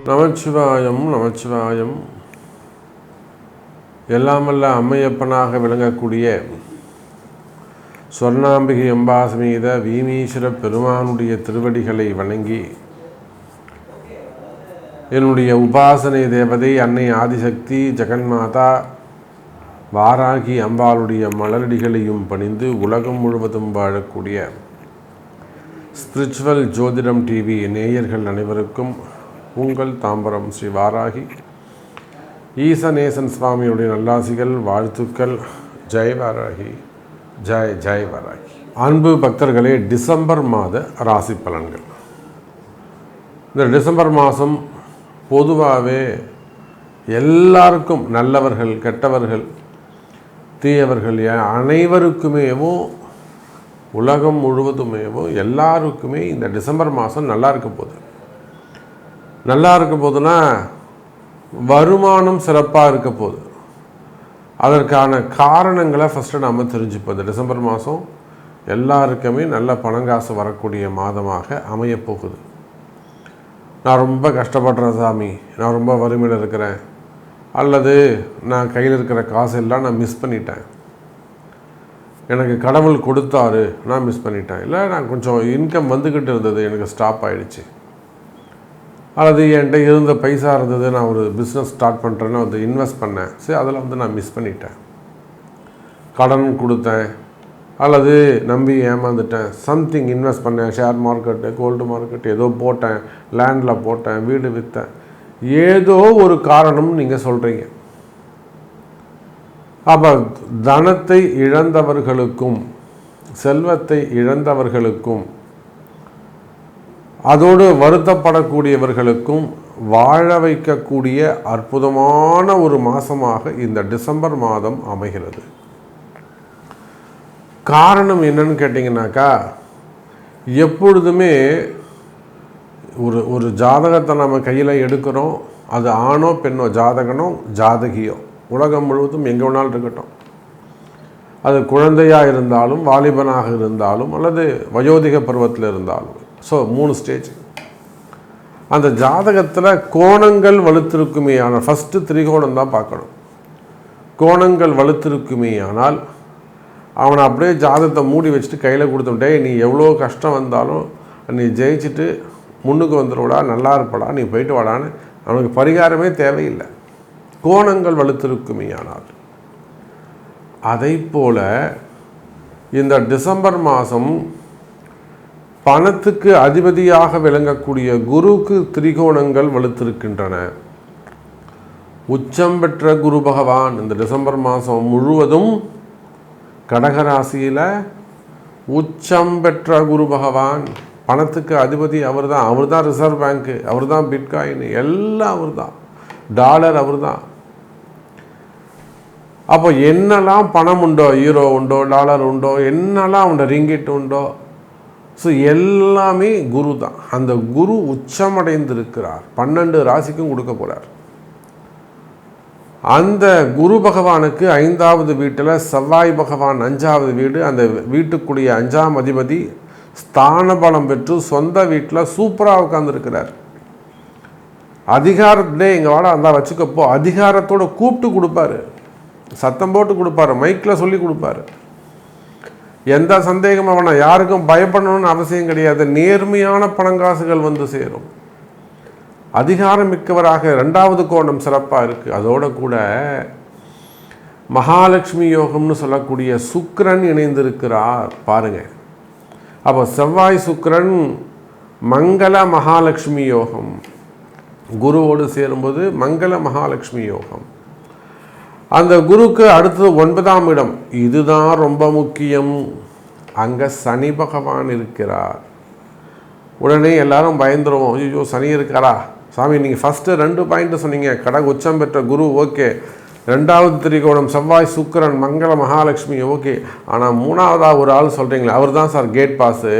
நமச்சிவாயம் நமச்சிவாயம். எல்லாமல்ல அம்மையப்பனாக விளங்கக்கூடிய சொர்ணாம்பிகை அம்பாசமேத வீமீஸ்வர பெருமானுடைய திருவடிகளை வணங்கி என்னுடைய உபாசனை தேவதை அன்னை ஆதிசக்தி ஜெகன்மாதா வாராகி அம்பாளுடைய மலரடிகளையும் பணிந்து உலகம் முழுவதும் வாழக்கூடிய ஸ்பிரிச்சுவல் ஜோதிடம் டிவி நேயர்கள் அனைவருக்கும் உங்கள் தாம்பரம் ஸ்ரீ வாராகி ஈசநேசன் சுவாமியுடைய நல்லாசிகள் வாழ்த்துக்கள். ஜெய் வாராகி, ஜெய் ஜெய் வாராகி. அன்பு பக்தர்களே, டிசம்பர் மாத ராசி பலன்கள். இந்த டிசம்பர் மாதம் பொதுவாகவே எல்லாருக்கும், நல்லவர்கள் கெட்டவர்கள் தீயவர்கள் அனைவருக்குமேவும் உலகம் முழுவதுமேவும் எல்லாருக்குமே இந்த டிசம்பர் மாதம் நல்லா இருக்க போகுது. நல்லா இருக்க போதுன்னா வருமானம் சிறப்பாக இருக்க போகுது. அதற்கான காரணங்களை ஃபஸ்ட்டு நாம் தெரிஞ்சுப்போம். டிசம்பர் மாதம் எல்லாருக்குமே நல்ல பணங்காசு வரக்கூடிய மாதமாக அமையப்போகுது. நான் ரொம்ப கஷ்டப்படுறேன் சாமி, நான் ரொம்ப வறுமையில் இருக்கிறேன், அல்லது நான் கையில் இருக்கிற காசு எல்லாம் நான் மிஸ் பண்ணிட்டேன், எனக்கு கடவுள் கொடுத்தாரு நான் மிஸ் பண்ணிட்டேன், இல்லை நான் கொஞ்சம் இன்கம் வந்துக்கிட்டு இருந்தது எனக்கு ஸ்டாப் ஆகிடுச்சு, அல்லது என்கிட்ட இருந்த பைசா இருந்தது நான் ஒரு பிஸ்னஸ் ஸ்டார்ட் பண்ணுறேன்னு வந்து இன்வெஸ்ட் பண்ணேன், சரி அதில் வந்து நான் மிஸ் பண்ணிட்டேன், கடன் கொடுத்தேன் அல்லது நம்பி ஏமாந்துட்டேன், சம்திங் இன்வெஸ்ட் பண்ணேன், ஷேர் மார்க்கெட்டு கோல்டு மார்க்கெட் ஏதோ போட்டேன், லேண்டில் போட்டேன், வீடு விற்றேன், ஏதோ ஒரு காரணம் நீங்கள் சொல்கிறீங்க. அப்போ தனத்தை இழந்தவர்களுக்கும் செல்வத்தை இழந்தவர்களுக்கும் அதோடு வருத்தப்படக்கூடியவர்களுக்கும் வாழ வைக்கக்கூடிய அற்புதமான ஒரு மாதமாக இந்த டிசம்பர் மாதம் அமைகிறது. காரணம் என்னன்னு கேட்டிங்கனாக்கா, எப்பொழுதுமே ஒரு ஜாதகத்தை நம்ம கையில் எடுக்கிறோம், அது ஆணோ பெண்ணோ, ஜாதகனோ ஜாதகியோ, உலகம் முழுவதும் எங்கே வேணாலும் இருக்கட்டும், அது குழந்தையாக இருந்தாலும் வாலிபனாக இருந்தாலும் அல்லது வயோதிக பருவத்தில் இருந்தாலும், ஸோ 3 ஸ்டேஜ். அந்த ஜாதகத்தில் கோணங்கள் வலுத்திருக்குமே ஆனால் ஃபஸ்ட்டு திரிகோணம் தான் பார்க்கணும். கோணங்கள் வலுத்திருக்குமே ஆனால் அவனை அப்படியே ஜாதகத்தை மூடி வச்சுட்டு கையில் கொடுத்துட்டே, நீ எவ்வளோ கஷ்டம் வந்தாலும் நீ ஜெயிச்சுட்டு முன்னுக்கு வந்துடுவடா, நல்லா இருப்படா, நீ போயிட்டு வாடான்னு அவனுக்கு பரிகாரமே தேவையில்லை. கோணங்கள் வலுத்திருக்குமே ஆனால். அதை போல இந்த டிசம்பர் மாதம் பணத்துக்கு அதிபதியாக விளங்கக்கூடிய குருவுக்கு திரிகோணங்கள் வலுத்திருக்கின்றன. உச்சம் பெற்ற குரு பகவான் இந்த டிசம்பர் மாதம் முழுவதும் கடகராசியில் உச்சம் பெற்ற குரு பகவான், பணத்துக்கு அதிபதி அவர் தான் ரிசர்வ் பேங்க்கு, அவர் தான் பிட்காயின், எல்லாம் அவர் தான், டாலர் அவர் தான். அப்போ என்னெல்லாம் பணம் உண்டோ, யூரோ உண்டோ, டாலர் உண்டோ, என்னெல்லாம் உண்டோ, ரிங்கிட் உண்டோ, ஸோ எல்லாமே குரு தான். அந்த குரு உச்சமடைந்திருக்கிறார், 12 ராசிக்கும் கொடுக்க போகிறார். அந்த குரு பகவானுக்கு 5வது வீட்டில் செவ்வாய் பகவான் 5வது வீடு, அந்த வீட்டுக்குரிய 5ஆம் அதிபதி ஸ்தான பலம் பெற்று சொந்த வீட்டில் சூப்பராக உட்கார்ந்துருக்கிறார். அதிகாரத்திலே எங்கள் வாட அந்த வச்சுக்கப்போ அதிகாரத்தோடு கூப்பிட்டு கொடுப்பாரு, சத்தம் போட்டு கொடுப்பாரு, மைக்கில் சொல்லி கொடுப்பாரு. எந்த சந்தேகமும் வேணாம், யாருக்கும் பயப்படணும்னு அவசியம் கிடையாது. நேர்மையான பணங்காசுகள் வந்து சேரும். அதிகாரம் மிக்கவராக 2வது கோணம் சிறப்பாக இருக்குது. அதோட கூட மகாலட்சுமி யோகம்னு சொல்லக்கூடிய சுக்கிரன் இணைந்திருக்கிறார் பாருங்கள். அப்போ செவ்வாய் சுக்கிரன் மங்கள மகாலட்சுமி யோகம், குருவோடு சேரும்போது மங்கள மகாலட்சுமி யோகம். அந்த குருக்கு அடுத்தது 9ஆம் இடம், இதுதான் ரொம்ப முக்கியம். அங்கே சனி பகவான் இருக்கிறார். உடனே எல்லாரும் பயந்துருவோம், ஐயோ சனி இருக்காரா சாமி, நீங்கள் ஃபஸ்ட்டு 2 பாயிண்ட்டு சொன்னீங்க, கடக உச்சம் பெற்ற குரு ஓகே, 2வது திரிகோணம் செவ்வாய் சுக்கிரன் மங்கள மகாலட்சுமி ஓகே, ஆனால் 3வதாக ஒரு ஆள் சொல்கிறீங்களே அவர் தான் சார் கேட் பாஸு,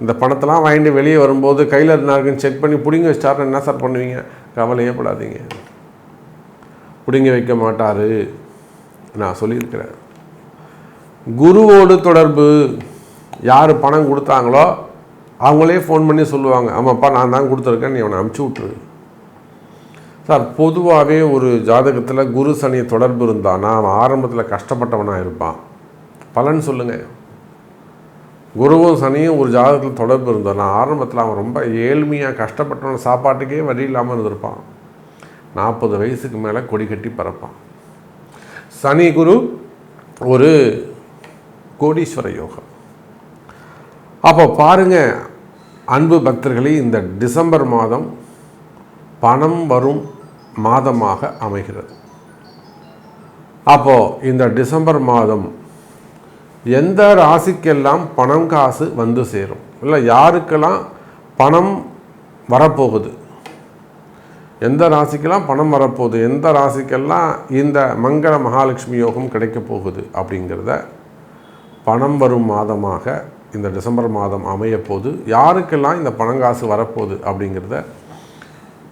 இந்த பணத்தெல்லாம் வாங்கிட்டு வெளியே வரும்போது கையில் இருந்தாருக்குன்னு செக் பண்ணி பிடிங்க வச்சிட்டாருன்னு என்ன சார் பண்ணுவீங்க? கவலையே படாதீங்க, பிடிங்க வைக்க மாட்டார். நான் சொல்லியிருக்கிறேன். குருவோடு தொடர்பு யார் பணம் கொடுத்தாங்களோ அவங்களே ஃபோன் பண்ணி சொல்லுவாங்க, ஆமாப்பா நான் தான் கொடுத்துருக்கேன், நீ அவனை அமுச்சு விட்ரு. சார், பொதுவாகவே ஒரு ஜாதகத்தில் குரு சனி தொடர்பு இருந்தான்னா அவன் ஆரம்பத்தில் கஷ்டப்பட்டவனாக இருப்பான். பலன் சொல்லுங்கள். குருவும் சனியும் ஒரு ஜாதகத்தில் தொடர்பு இருந்தான்னா ஆரம்பத்தில் அவன் ரொம்ப ஏழ்மையாக கஷ்டப்பட்டவன், சாப்பாட்டுக்கே வழி இல்லாமல் இருந்திருப்பான். 40 வயசுக்கு மேலே கொடி கட்டி பறப்பான். சனி குரு ஒரு கோடீஸ்வர யோகம். அப்போ பாருங்கள் அன்பு பக்தர்களே, இந்த டிசம்பர் மாதம் பணம் வரும் மாதமாக அமைகிறது. அப்போது இந்த டிசம்பர் மாதம் எந்த ராசிக்கெல்லாம் பணம் காசு வந்து சேரும், இல்லை யாருக்கெல்லாம் பணம் வரப்போகுது, எந்த ராசிக்கெல்லாம் பணம் வரப்போகுது, எந்த ராசிக்கெல்லாம் இந்த மங்கள மகாலட்சுமி யோகம் கிடைக்க போகுது அப்படிங்கிறத, பணம் வரும் மாதமாக இந்த டிசம்பர் மாதம் அமையப்போகுது, யாருக்கெல்லாம் இந்த பணங்காசு வரப்போகுது அப்படிங்கிறத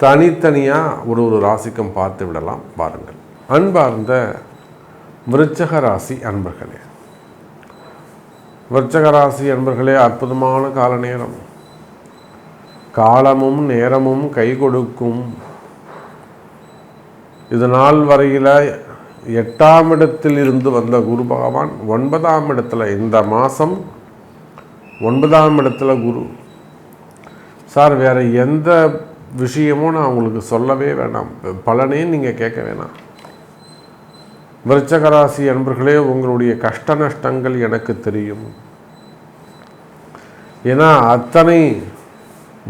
தனித்தனியாக ஒரு ராசிக்கும் பார்த்து விடலாம். பாருங்கள். அன்பார்ந்த விருச்சக ராசி அன்பர்களே, விருச்சக ராசி அன்பர்களே, அற்புதமான கால நேரம். காலமும் நேரமும் கை கொடுக்கும். இது நாள் வரையில் 8ஆம் இடத்தில் இருந்து வந்த குரு பகவான் 9ஆம் இடத்துல, இந்த மாதம் 9ஆம் இடத்துல குரு. சார், வேறு எந்த விஷயமும் நான் உங்களுக்கு சொல்லவே வேண்டாம், பலனே நீங்கள் கேட்க வேணாம். விருச்சக ராசி அன்பர்களே, உங்களுடைய கஷ்ட நஷ்டங்கள் எனக்கு தெரியும். ஏன்னா அத்தனை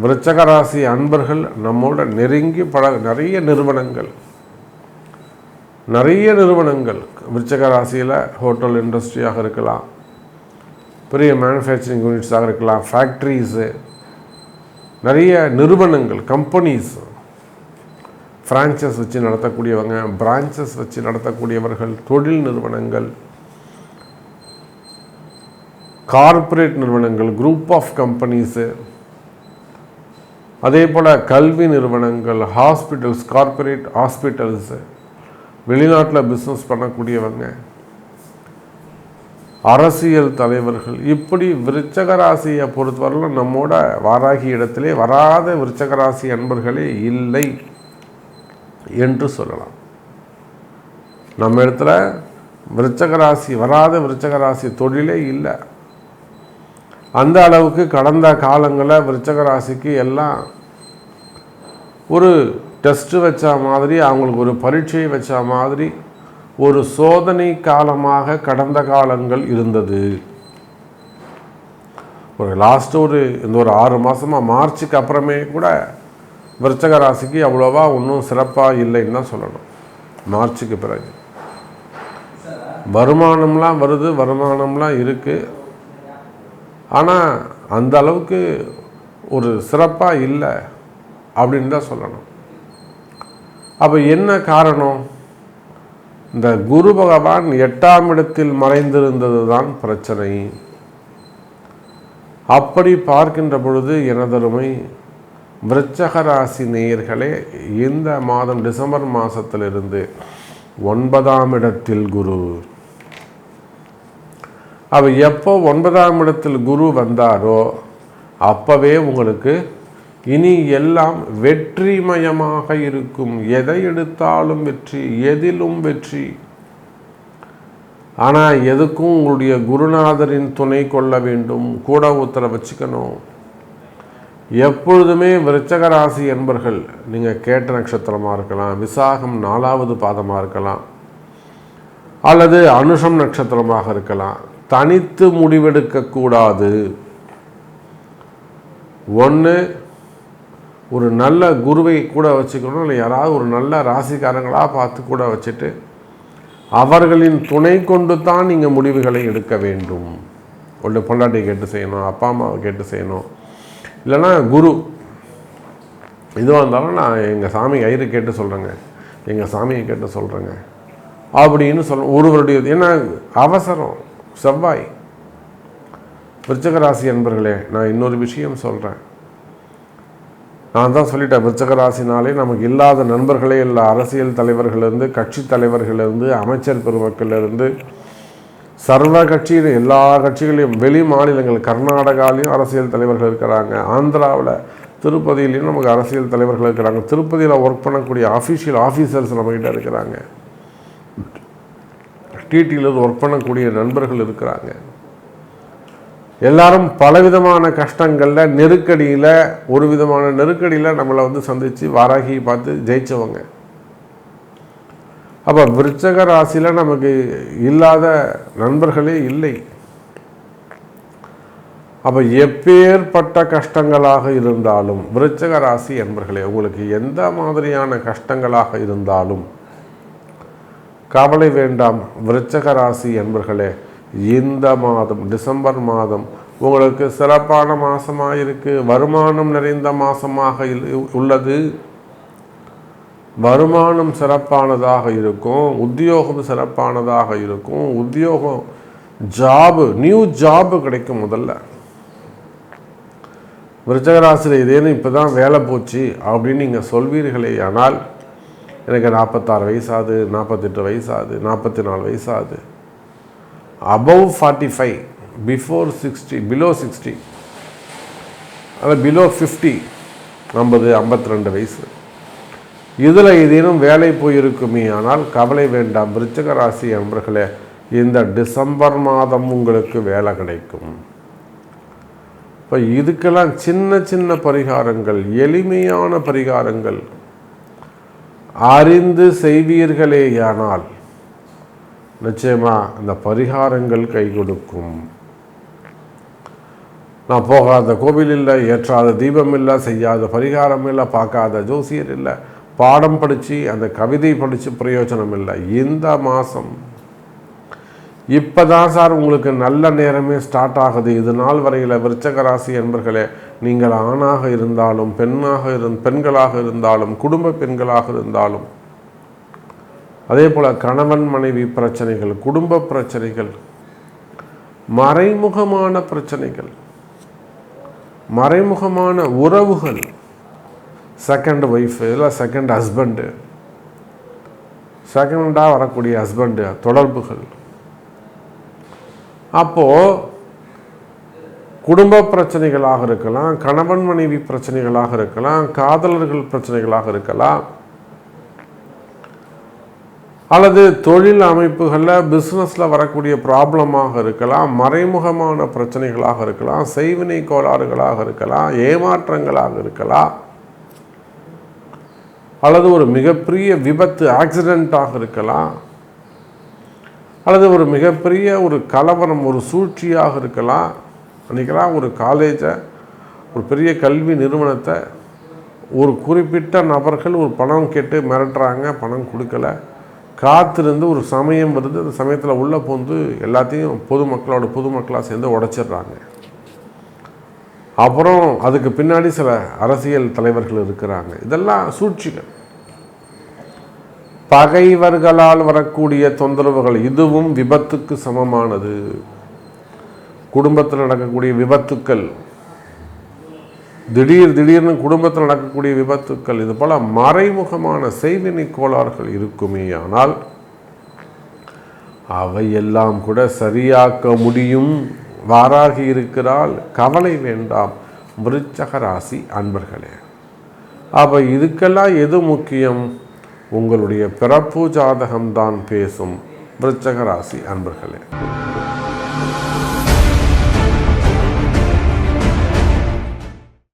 விருச்சக ராசி அன்பர்கள் நம்மோட நெருங்கி நிறைய நிறுவனங்கள் விருச்சக ராசியில் ஹோட்டல் இண்டஸ்ட்ரியாக இருக்கலாம், பெரிய மேனுஃபேக்சரிங் யூனிட்ஸாக இருக்கலாம், ஃபேக்ட்ரிஸு, நிறைய நிறுவனங்கள், கம்பெனிஸ், ஃப்ரான்ச்சைஸ் வச்சு நடத்தக்கூடியவங்க, பிரான்ச்சஸ் வச்சு நடத்தக்கூடியவர்கள், தொழில் நிறுவனங்கள், கார்ப்பரேட் நிறுவனங்கள், குரூப் ஆஃப் கம்பெனிஸு, அதே போல் கல்வி நிறுவனங்கள், ஹாஸ்பிட்டல்ஸ், கார்ப்பரேட் ஹாஸ்பிட்டல்ஸு, வெளிநாட்டில் பிஸ்னஸ் பண்ணக்கூடியவங்க, அரசியல் தலைவர்கள், இப்படி விருச்சக ராசியை பொறுத்தவரையிலும் நம்மோட வாராகி இடத்திலே வராத விருச்சக ராசி அன்பர்களே இல்லை என்று சொல்லலாம். நம்ம இடத்துல விருச்சக ராசி வராத விருச்சக ராசி தொழிலே இல்லை. அந்த அளவுக்கு கடந்த காலங்களில் விருச்சக ராசிக்கு எல்லாம் ஒரு டெஸ்ட்டு வச்ச மாதிரி, அவங்களுக்கு ஒரு பரீட்சை வச்ச மாதிரி ஒரு சோதனை காலமாக கடந்த காலங்கள் இருந்தது. இந்த ஒரு 6 மாதமாக மார்ச்சுக்கு அப்புறமே கூட விருச்சக ராசிக்கு அவ்வளோவா ஒன்றும் சிறப்பாக இல்லைன்னு தான் சொல்லணும். மார்ச்சுக்கு பிறகு வருமானம்லாம் வருது, வருமானம்லாம் இருக்குது, ஆனால் அந்த அளவுக்கு ஒரு சிறப்பாக இல்லை அப்படின்னு தான் சொல்லணும். அப்போ என்ன காரணம்? இந்த குரு பகவான் 8ஆம் இடத்தில் மறைந்திருந்தது தான் பிரச்சனை. அப்படி பார்க்கின்ற பொழுது எனதருமை விருச்சக ராசி நேயர்களே, இந்த மாதம் டிசம்பர் மாதத்திலிருந்து 9ஆம் இடத்தில் குரு. அவர் எப்போ 9ஆம் இடத்தில் குரு வந்தாரோ அப்போவே உங்களுக்கு இனி எல்லாம் வெற்றிமயமாக இருக்கும். எதை எடுத்தாலும் வெற்றி, எதிலும் வெற்றி. ஆனால் எதுக்கும் உங்களுடைய குருநாதரின் துணை கொள்ள வேண்டும், கூட உத்தரவு வச்சுக்கணும். எப்பொழுதுமே விருச்சக ராசி என்பர்கள், நீங்கள் கேட்ட நட்சத்திரமாக இருக்கலாம், விசாகம் 4வது பாதமாக இருக்கலாம், அல்லது அனுஷம் நட்சத்திரமாக இருக்கலாம், தனித்து முடிவெடுக்கக்கூடாது. ஒன்று ஒரு நல்ல குருவை கூட வச்சுக்கணும், இல்லை யாராவது ஒரு நல்ல ராசிக்காரங்களாக பார்த்து கூட வச்சுட்டு அவர்களின் துணை கொண்டு தான் நீங்கள் முடிவுகளை எடுக்க வேண்டும். ஒன்று பொண்டாட்டியை கேட்டு செய்யணும், அப்பா அம்மாவை கேட்டு செய்யணும், இல்லைன்னா குரு இதுவாக இருந்தாலும் நான் எங்கள் சாமி ஐயரை கேட்டு சொல்கிறேங்க, எங்கள் சாமியை கேட்டு சொல்கிறேங்க அப்படின்னு ஒருவருடைய, ஏன்னா அவசரம். செவ்வாய் விருச்சக ராசி அன்பர்களே, நான் இன்னொரு விஷயம் சொல்கிறேன். நான் தான் சொல்லிட்டேன், விருச்சக ராசினாலே நமக்கு இல்லாத நண்பர்களே இல்லை. அரசியல் தலைவர்களிருந்து, கட்சி தலைவர்களிருந்து, அமைச்சர் பெருமக்களிலிருந்து, சர்வ கட்சியிலும் எல்லா கட்சிகளையும் வெளி மாநிலங்கள் கர்நாடகாலையும் அரசியல் தலைவர்கள் இருக்கிறாங்க, ஆந்திராவில் திருப்பதியிலையும் நமக்கு அரசியல் தலைவர்கள் இருக்கிறாங்க, திருப்பதியில் ஒர்க் பண்ணக்கூடிய ஆஃபீஸர்ஸ் நம்மகிட்ட இருக்கிறாங்க, டிடியில் ஒர்க் பண்ணக்கூடிய நண்பர்கள் இருக்கிறாங்க. எல்லாரும் பலவிதமான கஷ்டங்களில் நெருக்கடியில் ஒரு விதமான நெருக்கடியில் நம்மளை சந்தித்து வாராகியை பார்த்து ஜெயித்தவங்க. அப்போ விருச்சக ராசியில் நமக்கு இல்லாத நண்பர்களே இல்லை. அப்போ எப்பேற்பட்ட கஷ்டங்களாக இருந்தாலும் விருச்சக ராசி என்பர்களே, உங்களுக்கு எந்த மாதிரியான கஷ்டங்களாக இருந்தாலும் கவலை வேண்டாம். விருச்சக ராசி என்பர்களே, இந்த மாதம் டிசம்பர் மாதம் உங்களுக்கு சிறப்பான மாதமாக இருக்குது. வருமானம் நிறைந்த மாதமாக உள்ளது. வருமானம் சிறப்பானதாக இருக்கும், உத்தியோகம் சிறப்பானதாக இருக்கும். உத்தியோகம் நியூ ஜாபு கிடைக்கும். முதல்ல விருச்சகராசியில் இதேன்னு இப்போ தான் வேலை போச்சு அப்படின்னு நீங்கள் சொல்வீர்களே, ஆனால் எனக்கு 46 வயசாகுது, 48 வயசாகுது, 44 வயசாகுது, above 45, before 60, below 60, அதாவது below 50, 50, 52 வயசு, இதில் ஏதேனும் வேலை போயிருக்குமே. ஆனால் கவலை வேண்டாம் விருச்சிக ராசி நண்பர்களே, இந்த டிசம்பர் மாதம் உங்களுக்கு வேலை கிடைக்கும். இப்போ இதுக்கெல்லாம் சின்ன சின்ன பரிகாரங்கள், எளிமையான பரிகாரங்கள் அறிந்து செய்வீர்களேயானால் நிச்சயமா அந்த பரிகாரங்கள் கை கொடுக்கும். நான் போகாத கோவில் இல்லை, ஏற்றாத தீபம் இல்லை, செய்யாத பரிகாரம் இல்லை, பார்க்காத ஜோசியர் இல்லை, பாடம் படித்து அந்த கவிதை படித்து பிரயோஜனம் இல்லை. இந்த மாதம் இப்போ தான் சார் உங்களுக்கு நல்ல நேரமே ஸ்டார்ட் ஆகுது. இது நாள் வரையில் விருச்சக ராசி என்பர்களே, நீங்கள் ஆணாக இருந்தாலும் பெண்களாக இருந்தாலும் குடும்ப பெண்களாக இருந்தாலும், அதே போல் கணவன் மனைவி பிரச்சனைகள், குடும்ப பிரச்சனைகள், மறைமுகமான பிரச்சனைகள், மறைமுகமான உறவுகள், செகண்ட் ஒய்ஃபு இல்லை செகண்ட் ஹஸ்பண்டு, செகண்டாக வரக்கூடிய ஹஸ்பண்டு தொடர்புகள், அப்போது குடும்ப பிரச்சனைகளாக இருக்கலாம், கணவன் மனைவி பிரச்சனைகளாக இருக்கலாம், காதலர்கள் பிரச்சனைகளாக இருக்கலாம், அல்லது தொழில் அமைப்புகளில் பிஸ்னஸில் வரக்கூடிய ப்ராப்ளமாக இருக்கலாம், மறைமுகமான பிரச்சனைகளாக இருக்கலாம், செய்வினை கோளாறுகளாக இருக்கலாம், ஏமாற்றங்களாக இருக்கலாம், அல்லது ஒரு மிகப்பெரிய விபத்து ஆக்சிடெண்ட்டாக இருக்கலாம், அல்லது ஒரு மிகப்பெரிய ஒரு கலவரம், ஒரு சூழ்ச்சியாக இருக்கலாம். அன்றைக்கெல்லாம் ஒரு காலேஜை, ஒரு பெரிய கல்வி நிறுவனத்தை ஒரு குறிப்பிட்ட நபர்கள் ஒரு பணம் கேட்டு மிரட்டுறாங்க, பணம் கொடுக்கல, காத்திருந்து ஒரு சமயம் வருது, அந்த சமயத்தில் உள்ளே போந்து எல்லாத்தையும் பொதுமக்களாக சேர்ந்து உடைச்சிடுறாங்க. அப்புறம் அதுக்கு பின்னாடி சில அரசியல் தலைவர்கள் இருக்கிறாங்க. இதெல்லாம் சூழ்ச்சிகள், பகைவர்களால் வரக்கூடிய தொந்தரவுகள். இதுவும் விபத்துக்கு சமமானது. குடும்பத்தில் நடக்கக்கூடிய விபத்துக்கள், திடீர்னு குடும்பத்தில் நடக்கக்கூடிய விபத்துக்கள், இது போல மறைமுகமான செய்வினை கோளாறுகள் இருக்குமே. ஆனால் அவையெல்லாம் கூட சரியாக்க முடியும். வாராகி இருக்கிறாள், கவலை வேண்டாம் விருச்சக ராசி அன்பர்களே. அப்போ இதுக்கெல்லாம் எது முக்கியம்? உங்களுடைய பிறப்பு ஜாதகம்தான் பேசும் விருச்சக ராசி அன்பர்களே.